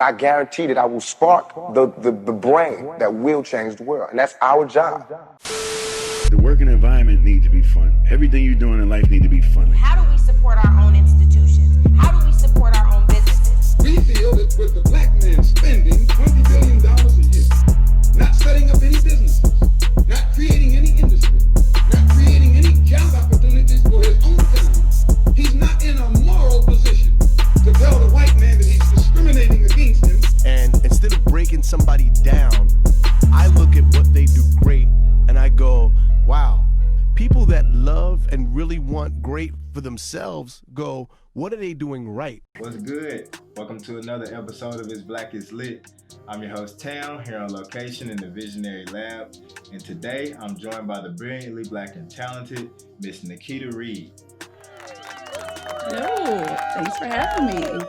I guarantee that I will spark the brain that will change the world. And that's our job. The working environment needs to be fun. Everything you're doing in life needs to be fun. How do we support our own institutions? How do we support our own businesses? We feel that with the black man spending $20 billion a year, not setting up any businesses, not creating any industry, not creating any job opportunities for his own town, he's not in a moral position to tell the white man that he's discriminating against him. And instead of breaking somebody down, I look at what they do great and I go, wow, people that love and really want great for themselves go, what are they doing right? What's good? Welcome to another episode of It's Black Is Lit. I'm your host, Town, here on location in the Visionary Lab. And today I'm joined by the brilliantly black and talented Miss Niketa Reed. Hello, thanks for having me.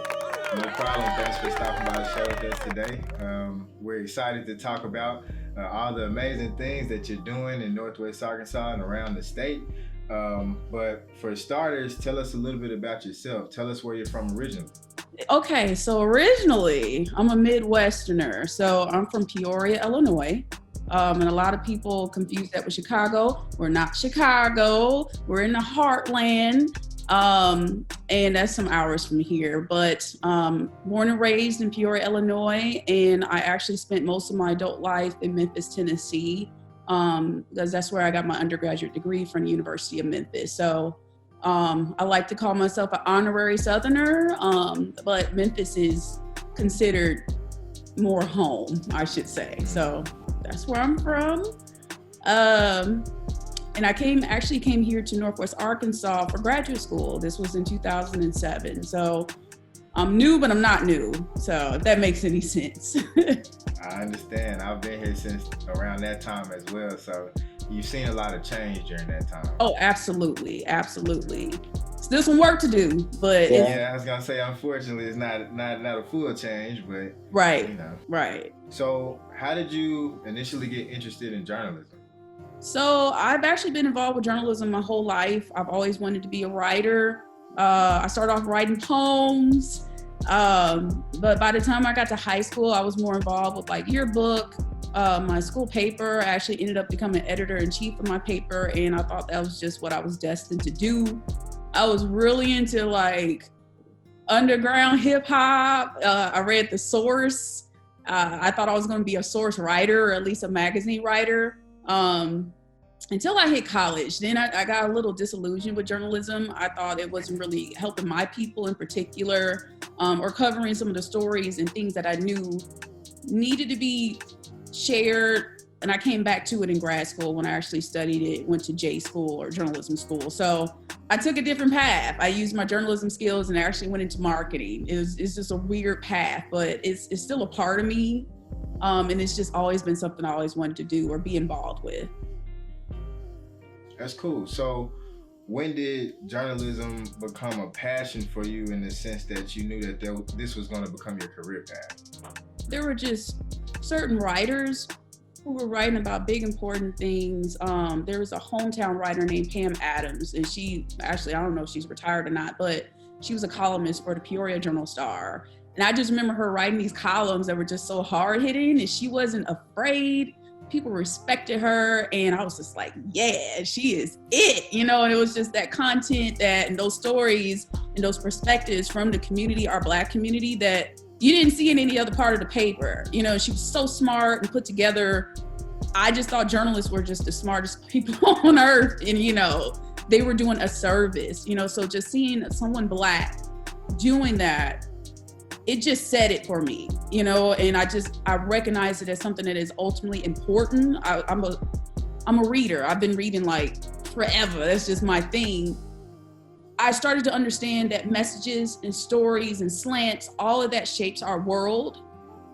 No problem. Thanks for stopping by the show with us today. We're excited to talk about all the amazing things that you're doing in Northwest Arkansas and around the state. But for starters, tell us a little bit about yourself. Tell us where you're from originally. Okay, so originally I'm a Midwesterner. So I'm from Peoria, Illinois. And a lot of people confuse that with Chicago. We're not Chicago. We're in the heartland. And that's some hours from here, but born and raised in Peoria, Illinois, and I actually spent most of my adult life in Memphis, Tennessee, because that's where I got my undergraduate degree from the University of Memphis. So I like to call myself an honorary Southerner, but Memphis is considered more home, I should say. So that's where I'm from. And I actually came here to Northwest Arkansas for graduate school. This was in 2007. So I'm new, but I'm not new. So if that makes any sense. I understand. I've been here since around that time as well. So you've seen a lot of change during that time. Oh, absolutely. Absolutely. Still some work to do, but yeah, I was gonna say, unfortunately, it's not a full change, but right, you know. Right. So how did you initially get interested in journalism? So I've actually been involved with journalism my whole life. I've always wanted to be a writer. I started off writing poems, but by the time I got to high school, I was more involved with like yearbook, my school paper. I actually ended up becoming editor-in-chief of my paper, and I thought that was just what I was destined to do. I was really into like underground hip hop. I read The Source. I thought I was going to be a Source writer, or at least a magazine writer. Until I hit college. Then I got a little disillusioned with journalism. I thought it wasn't really helping my people in particular, or covering some of the stories and things that I knew needed to be shared. And I came back to it in grad school when I actually studied it, went to J school or journalism school. So I took a different path. I used my journalism skills and I actually went into marketing. It's just a weird path, but it's still a part of me. And it's just always been something I always wanted to do or be involved with. That's cool. So when did journalism become a passion for you in the sense that you knew that this was going to become your career path? There were just certain writers who were writing about big, important things. There was a hometown writer named Pam Adams, and she actually, I don't know if she's retired or not, but she was a columnist for the Peoria Journal-Star. And I just remember her writing these columns that were just so hard-hitting, and she wasn't afraid. People respected her, and I was just like, yeah, she is it, you know? And it was just that content and those stories and those perspectives from the community, our Black community, that you didn't see in any other part of the paper. You know, she was so smart and put together. I just thought journalists were just the smartest people on earth, and, you know, they were doing a service, you know? So just seeing someone Black doing that, it just said it for me, you know, and I recognize it as something that is ultimately important. I'm a reader. I've been reading like forever. That's just my thing. I started to understand that messages and stories and slants, all of that shapes our world,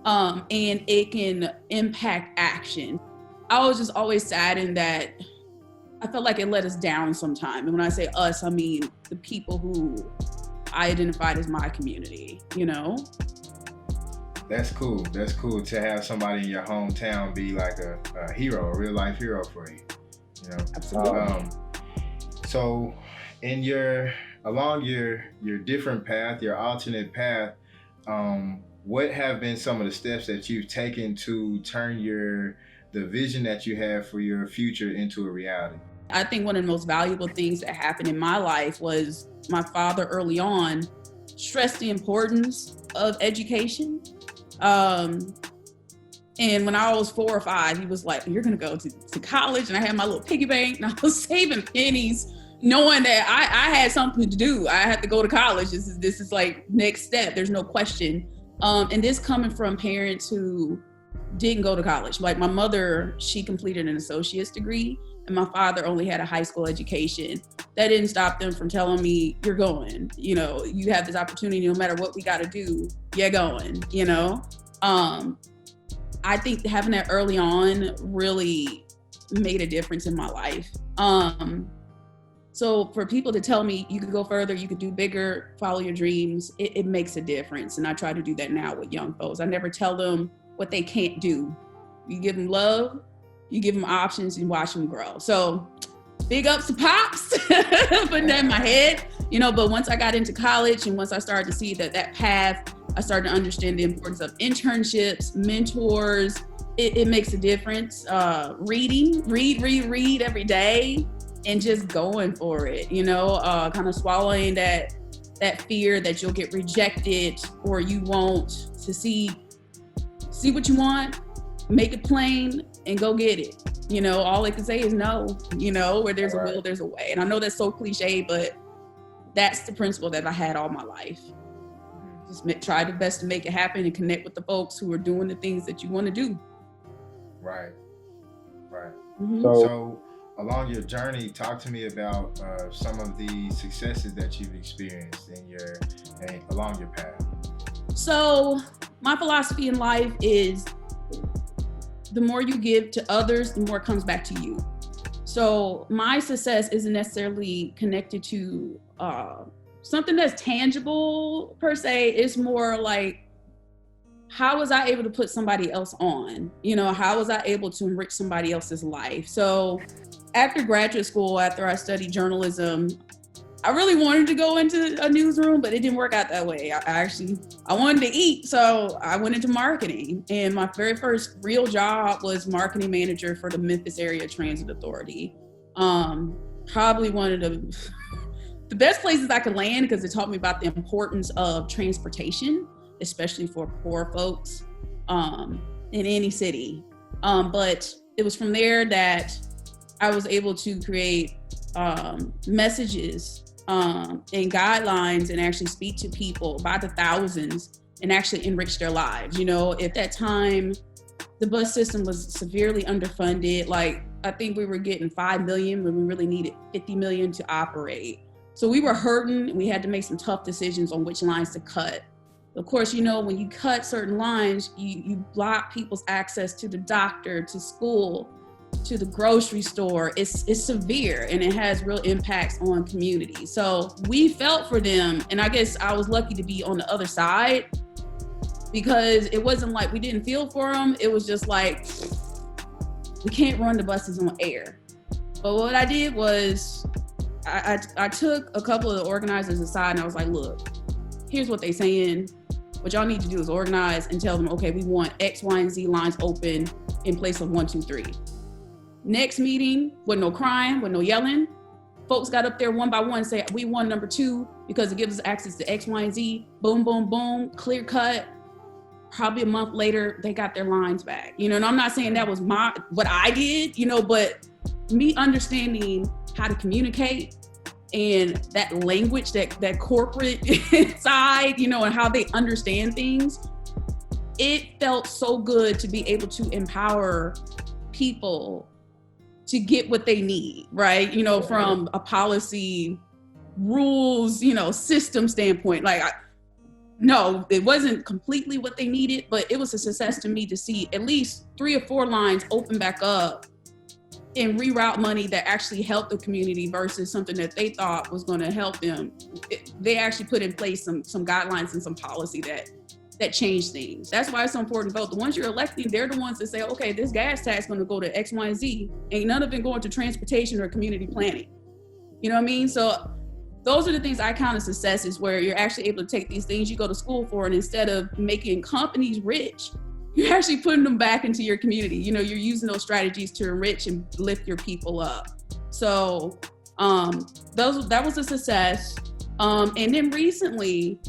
and it can impact action. I was just always saddened that I felt like it let us down sometime. And when I say us, I mean the people who I identified as my community, you know? That's cool. That's cool to have somebody in your hometown be like a hero, a real life hero for you. You know? Absolutely. So along your different path, your alternate path, what have been some of the steps that you've taken to turn the vision that you have for your future into a reality? I think one of the most valuable things that happened in my life was my father early on stressed the importance of education. And when I was 4 or 5, he was like, you're going to go to college. And I had my little piggy bank and I was saving pennies, knowing that I had something to do. I had to go to college. This is like next step. There's no question. And this coming from parents who didn't go to college. Like my mother, she completed an associate's degree, and my father only had a high school education. That didn't stop them from telling me, you're going, you know, you have this opportunity, no matter what we got to do, you're going, you know? I think having that early on really made a difference in my life. So for people to tell me you could go further, you could do bigger, follow your dreams, it makes a difference. And I try to do that now with young folks. I never tell them what they can't do. You give them love, you give them options, and watch them grow. So big ups to Pops, putting that in my head, you know, but once I got into college and once I started to see that path, I started to understand the importance of internships, mentors. It makes a difference. Read every day and just going for it, you know, kind of swallowing that fear that you'll get rejected or you won't, to see what you want, make it plain, and go get it. You know, all they can say is no, you know, where there's a will, there's a way. And I know that's so cliche, but that's the principle that I had all my life. Just try the best to make it happen and connect with the folks who are doing the things that you want to do. Right. Mm-hmm. So along your journey, talk to me about some of the successes that you've experienced along your path. So my philosophy in life is the more you give to others, the more comes back to you. So my success isn't necessarily connected to something that's tangible per se. It's more like, how was I able to put somebody else on? You know, how was I able to enrich somebody else's life? So after graduate school, after I studied journalism, I really wanted to go into a newsroom, but it didn't work out that way. I wanted to eat, so I went into marketing. And my very first real job was marketing manager for the Memphis Area Transit Authority. Probably one of the best places I could land, because it taught me about the importance of transportation, especially for poor folks in any city. But it was from there that I was able to create messages and guidelines and actually speak to people by the thousands and actually enrich their lives. You know, at that time, the bus system was severely underfunded. Like, I think we were getting 5 million when we really needed 50 million to operate. So we were hurting, and we had to make some tough decisions on which lines to cut. Of course, you know, when you cut certain lines, you block people's access to the doctor, to school, to the grocery store. It's severe, and it has real impacts on communities. So we felt for them, and I guess I was lucky to be on the other side, because it wasn't like we didn't feel for them. It was just like, we can't run the buses on air. But what I did was I took a couple of the organizers aside, and I was like, look, here's what they're saying. What y'all need to do is organize and tell them, okay, we want X, Y, and Z lines open in place of 1, 2, 3. Next meeting, with no crying, with no yelling, folks got up there one by one and say, we want number 2 because it gives us access to X, Y, and Z. Boom, boom, boom, clear cut. Probably a month later, they got their lines back. You know, and I'm not saying that was what I did, you know, but me understanding how to communicate and that language, that corporate side, you know, and how they understand things, it felt so good to be able to empower people to get what they need, right? You know, from a policy, rules, you know, system standpoint. Like, no, it wasn't completely what they needed, but it was a success to me to see at least 3 or 4 lines open back up and reroute money that actually helped the community versus something that they thought was going to help them. They actually put in place some guidelines and some policy that changed things. That's why it's so important to vote. The ones you're electing, they're the ones that say, okay, this gas tax is going to go to X, Y, and Z. Ain't none of it going to transportation or community planning. You know what I mean? So those are the things I count as successes, where you're actually able to take these things you go to school for, and instead of making companies rich, you're actually putting them back into your community. You know, you're using those strategies to enrich and lift your people up. So that was a success. And then recently,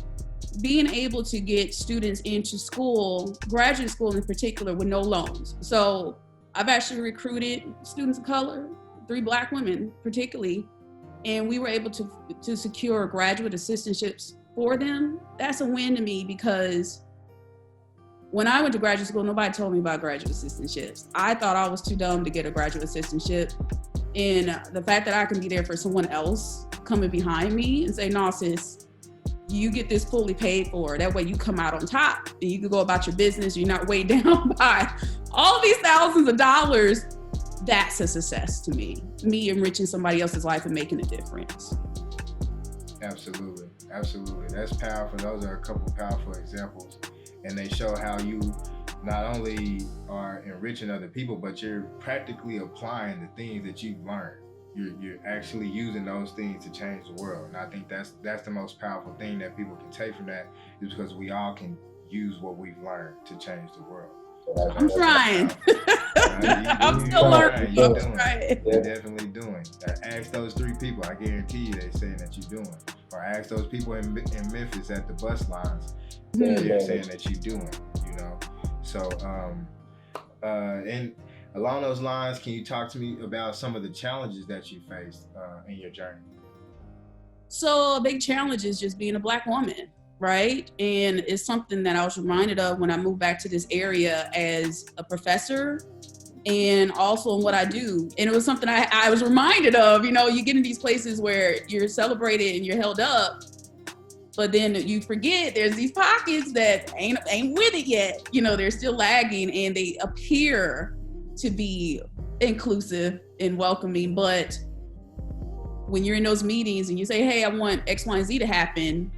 being able to get students into school, graduate school in particular, with no loans. So I've actually recruited students of color, 3 Black women particularly, and we were able to secure graduate assistantships for them. That's a win to me, because when I went to graduate school, nobody told me about graduate assistantships. I thought I was too dumb to get a graduate assistantship. And the fact that I can be there for someone else coming behind me and say, no, sis, you get this fully paid for. That way you come out on top and you can go about your business. You're not weighed down by all these thousands of dollars. That's a success to me. Me enriching somebody else's life and making a difference. Absolutely. Absolutely. That's powerful. Those are a couple powerful examples. And they show how you not only are enriching other people, but you're practically applying the things that you've learned. You're actually using those things to change the world. And I think that's the most powerful thing that people can take from that, is because we all can use what we've learned to change the world. I'm trying. I'm still learning. You're definitely doing. Ask those 3 people. I guarantee you they're saying that you're doing. Or ask those people in Memphis at the bus lines. They're saying that you're doing. You know. So, and along those lines, can you talk to me about some of the challenges that you faced in your journey? So a big challenge is just being a Black woman, right? And it's something that I was reminded of when I moved back to this area as a professor, and also in what I do. And it was something I was reminded of. You know, you get in these places where you're celebrated and you're held up, but then you forget there's these pockets that ain't with it yet. You know, they're still lagging, and they appear to be inclusive and welcoming, but when you're in those meetings and you say, hey, I want X, Y, and Z to happen,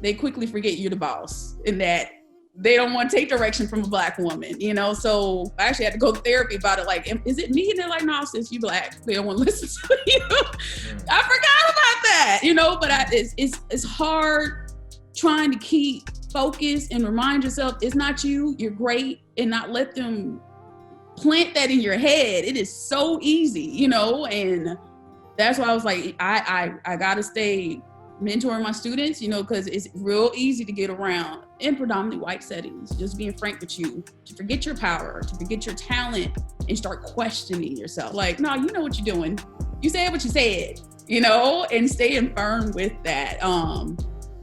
they quickly forget you're the boss, and that they don't want to take direction from a Black woman, you know? So I actually had to go to therapy about it. Like, is it me? And they're like, no, sis, you Black. They don't want to listen to you. I forgot about that, you know? But it's hard trying to keep focused and remind yourself it's not you, you're great, and not let them plant that in your head. It is so easy, you know? And that's why I was like, I gotta stay mentoring my students, you know, because it's real easy to get around in predominantly white settings, just being frank with you, to forget your power, to forget your talent, and start questioning yourself. Like, no, you know what you're doing. You said what you said, you know, and staying firm with that.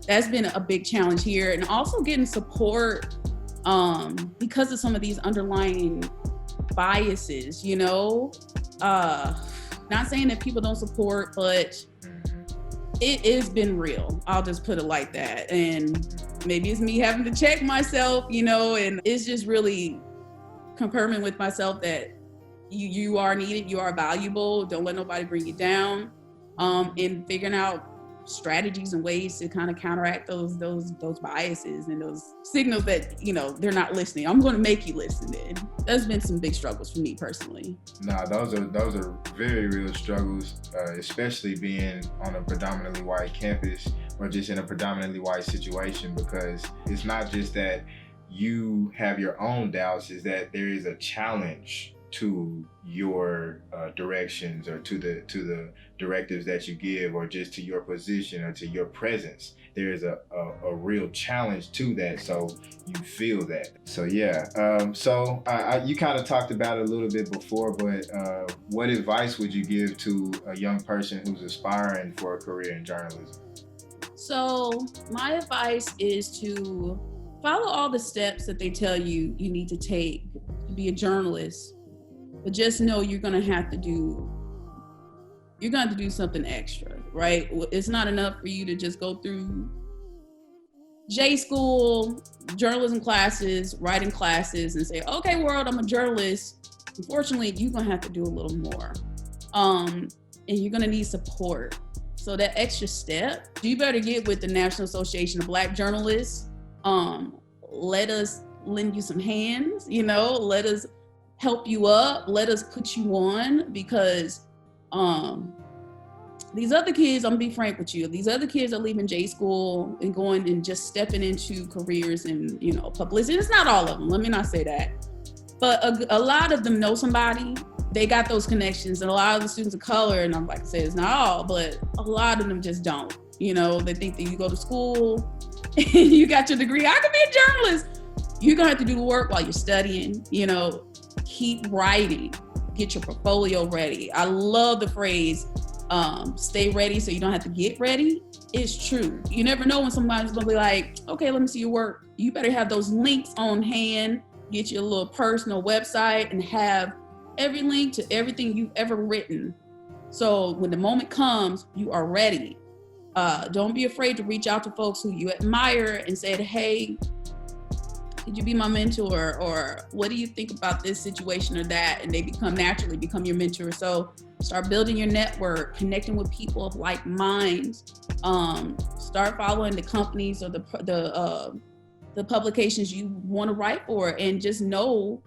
That's been a big challenge here. And also getting support because of some of these underlying biases, you know. Not saying that people don't support, but it has been real. I'll just put it like that. And maybe it's me having to check myself, you know, and it's just really confirming with myself that you are needed, you are valuable. Don't let nobody bring you down. And figuring out strategies and ways to kind of counteract those biases and those signals that, you know, they're not listening. I'm going to make you listen. And there's been some big struggles for me personally. Nah, those are very real struggles, especially being on a predominantly white campus or just in a predominantly white situation, because it's not just that you have your own doubts, is that there is a challenge to your directions, or to the directives that you give, or just to your position or to your presence. There is a real challenge to that, so you feel that. So yeah, so you kind of talked about it a little bit before, but what advice would you give to a young person who's aspiring for a career in journalism? So my advice is to follow all the steps that they tell you need to take to be a journalist. But just know you're gonna have to do something extra, right? It's not enough for you to just go through J school, journalism classes, writing classes, and say, okay, world, I'm a journalist. Unfortunately, you're gonna have to do a little more. And you're gonna need support. So that extra step, you better get with the National Association of Black Journalists. Let us lend you some hands, you know, let us help you up, let us put you on, because These other kids, I'm gonna be frank with you, these other kids are leaving J school and going and just stepping into careers in, publicity. It's not all of them, let me not say that. But a lot of them know somebody, they got those connections, and a lot of the students of color, and I'm like I said, it's not all, but a lot of them just don't. They think that you go to school and you got your degree, I could be a journalist. You're gonna have to do the work while you're studying, keep writing, get your portfolio ready. I love the phrase, stay ready so you don't have to get ready. It's true. You never know when somebody's gonna be like, okay, let me see your work. You better have those links on hand, get your little personal website and have every link to everything you've ever written. So when the moment comes, you are ready. Don't be afraid to reach out to folks who you admire and say, hey, could you be my mentor? Or what do you think about this situation or that? And they naturally become your mentor. So start building your network, connecting with people of like minds. Start following the companies or the publications you want to write for, and just know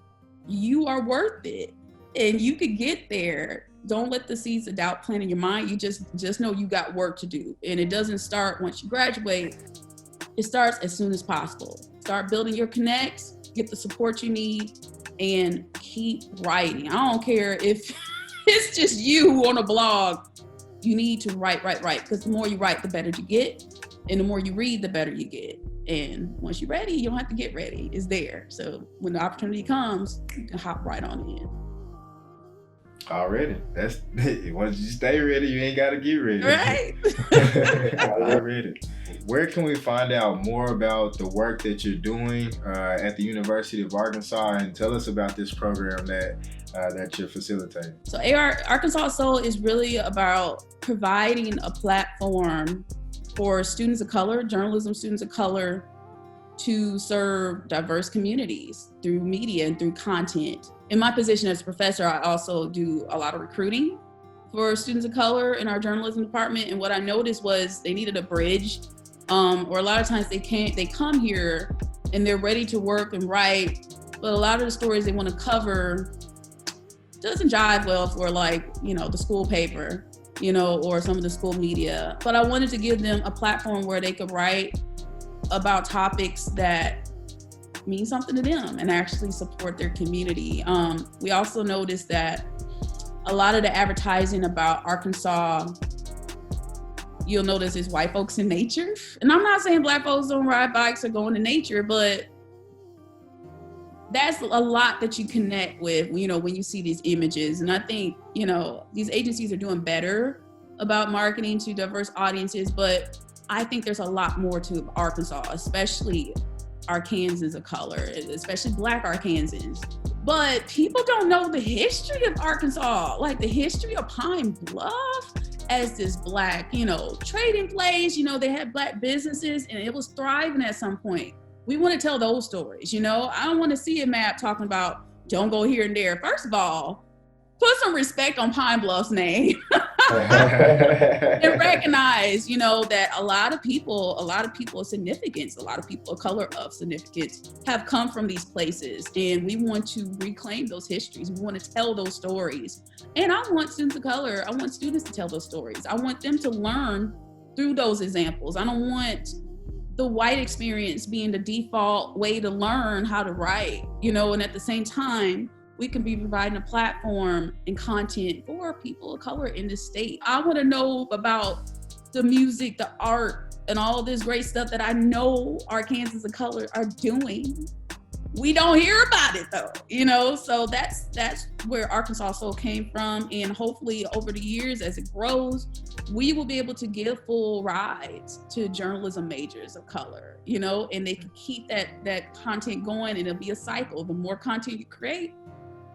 you are worth it and you could get there. Don't let the seeds of doubt plant in your mind. You just know you got work to do. And it doesn't start once you graduate. It starts as soon as possible. Start building your connects, get the support you need, and keep writing. I don't care if it's just you on a blog. You need to write, because the more you write, the better you get. And the more you read, the better you get. And once you're ready, you don't have to get ready. It's there. So when the opportunity comes, you can hop right on in. Already. That's once you stay ready, you ain't gotta get ready. Right. Already. Where can we find out more about the work that you're doing at the University of Arkansas, and tell us about this program that you're facilitating? So Arkansas Soul is really about providing a platform for students of color, journalism students of color, to serve diverse communities through media and through content. In my position as a professor, I also do a lot of recruiting for students of color in our journalism department. And what I noticed was they needed a bridge, or a lot of times they come here and they're ready to work and write, but a lot of the stories they want to cover doesn't jive well for the school paper, or some of the school media. But I wanted to give them a platform where they could write about topics that mean something to them and actually support their community. We also noticed that a lot of the advertising about Arkansas, you'll notice is white folks in nature. And I'm not saying black folks don't ride bikes or go into nature, but that's a lot that you connect with, when you see these images. And I think, these agencies are doing better about marketing to diverse audiences, but I think there's a lot more to Arkansas, especially Arkansans of color, especially Black Arkansans. But people don't know the history of Arkansas, like the history of Pine Bluff as this Black, trading place. They had Black businesses and it was thriving at some point. We want to tell those stories, I don't want to see a map talking about don't go here and there. First of all, put some respect on Pine Bluff's name. And recognize, that a lot of people of significance, a lot of people of color of significance have come from these places. And we want to reclaim those histories. We want to tell those stories. And I want students of color, I want students to tell those stories. I want them to learn through those examples. I don't want the white experience being the default way to learn how to write, and at the same time, we can be providing a platform and content for people of color in this state. I want to know about the music, the art, and all this great stuff that I know Arkansans of color are doing. We don't hear about it though, so that's where Arkansas Soul came from. And hopefully over the years, as it grows, we will be able to give full rides to journalism majors of color, and they can keep that content going, and it'll be a cycle. The more content you create,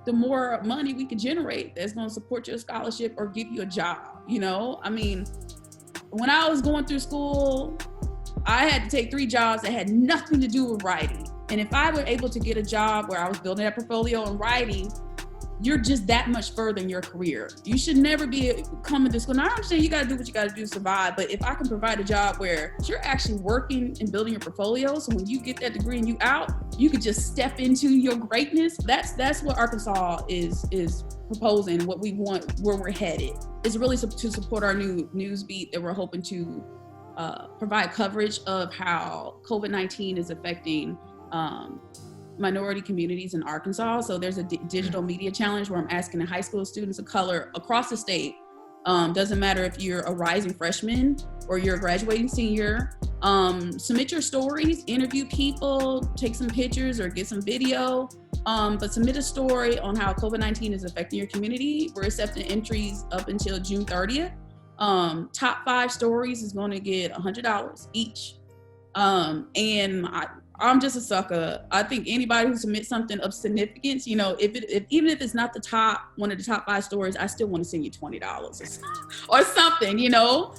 the more money we can generate that's going to support your scholarship or give you a job. I mean, when I was going through school, I had to take 3 jobs that had nothing to do with writing. And if I were able to get a job where I was building that portfolio and writing, you're just that much further in your career. You should never be coming to school. Now, I understand you got to do what you got to do to survive, but if I can provide a job where you're actually working and building your portfolio, so when you get that degree and you out, you could just step into your greatness. That's what Arkansas is proposing, what we want, where we're headed. It's really to support our new news beat that we're hoping to provide coverage of how COVID-19 is affecting minority communities in Arkansas. So there's a digital media challenge where I'm asking the high school students of color across the state, doesn't matter if you're a rising freshman or you're a graduating senior, submit your stories, interview people, take some pictures or get some video, but submit a story on how COVID-19 is affecting your community. We're accepting entries up until June 30th. Top 5 stories is going to get $100 each. And I'm just a sucker. I think anybody who submits something of significance, you know, even if it's not one of the top 5 stories, I still want to send you $20 or something, you know,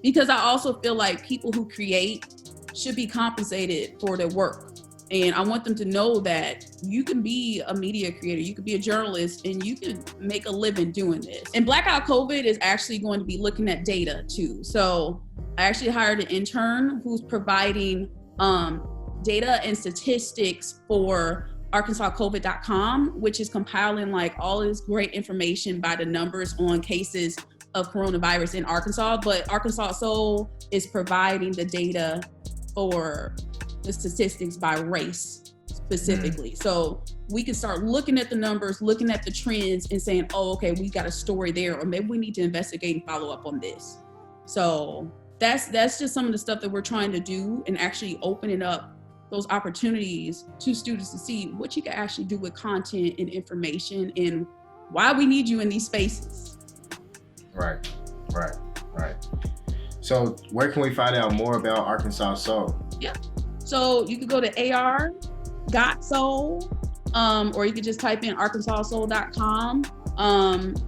because I also feel like people who create should be compensated for their work. And I want them to know that you can be a media creator, you can be a journalist, and you can make a living doing this. And Blackout COVID is actually going to be looking at data too. So I actually hired an intern who's providing data and statistics for ArkansasCovid.com, which is compiling like all this great information by the numbers on cases of coronavirus in Arkansas. But Arkansas Soul is providing the data for the statistics by race specifically. So we can start looking at the numbers, looking at the trends and saying, oh, okay, we got a story there, or maybe we need to investigate and follow up on this. So that's just some of the stuff that we're trying to do, and actually opening up those opportunities to students to see what you can actually do with content and information and why we need you in these spaces. Right. So where can we find out more about Arkansas Soul? Yeah. So you could go to ar.soul, or you could just type in arkansassoul.com.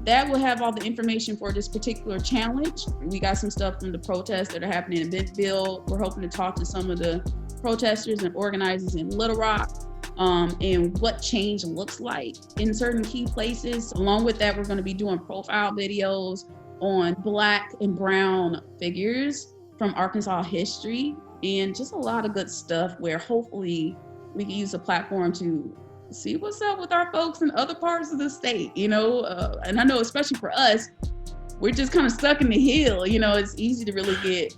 That will have all the information for this particular challenge. We got some stuff from the protests that are happening in Ibil. We're hoping to talk to some of the protesters and organizers in Little Rock, and what change looks like in certain key places. Along with that, we're going to be doing profile videos on Black and Brown figures from Arkansas history, and just a lot of good stuff where hopefully we can use the platform to see what's up with our folks in other parts of the state, you know? And I know especially for us, we're just kind of stuck in the hill, you know? It's easy to really get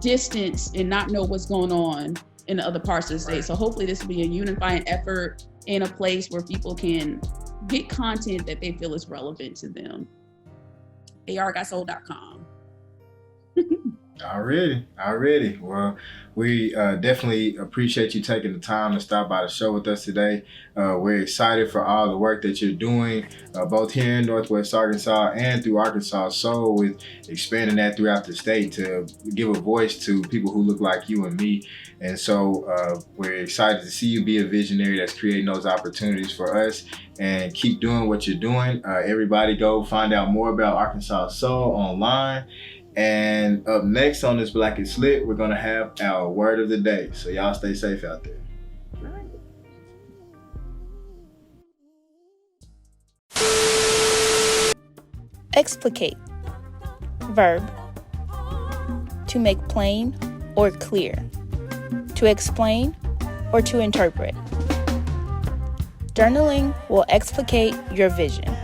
distance and not know what's going on in the other parts of the state. So hopefully this will be a unifying effort in a place where people can get content that they feel is relevant to them. ar.soul.com. Already. Well, we definitely appreciate you taking the time to stop by the show with us today. We're excited for all the work that you're doing, both here in Northwest Arkansas and through Arkansas Soul, with expanding that throughout the state to give a voice to people who look like you and me. And so we're excited to see you be a visionary that's creating those opportunities for us, and keep doing what you're doing. Everybody go find out more about Arkansas Soul online. And up next on this Black is Lit, we're gonna have our word of the day. So y'all stay safe out there. Explicate. Verb. To make plain or clear. To explain or to interpret. Journaling will explicate your vision.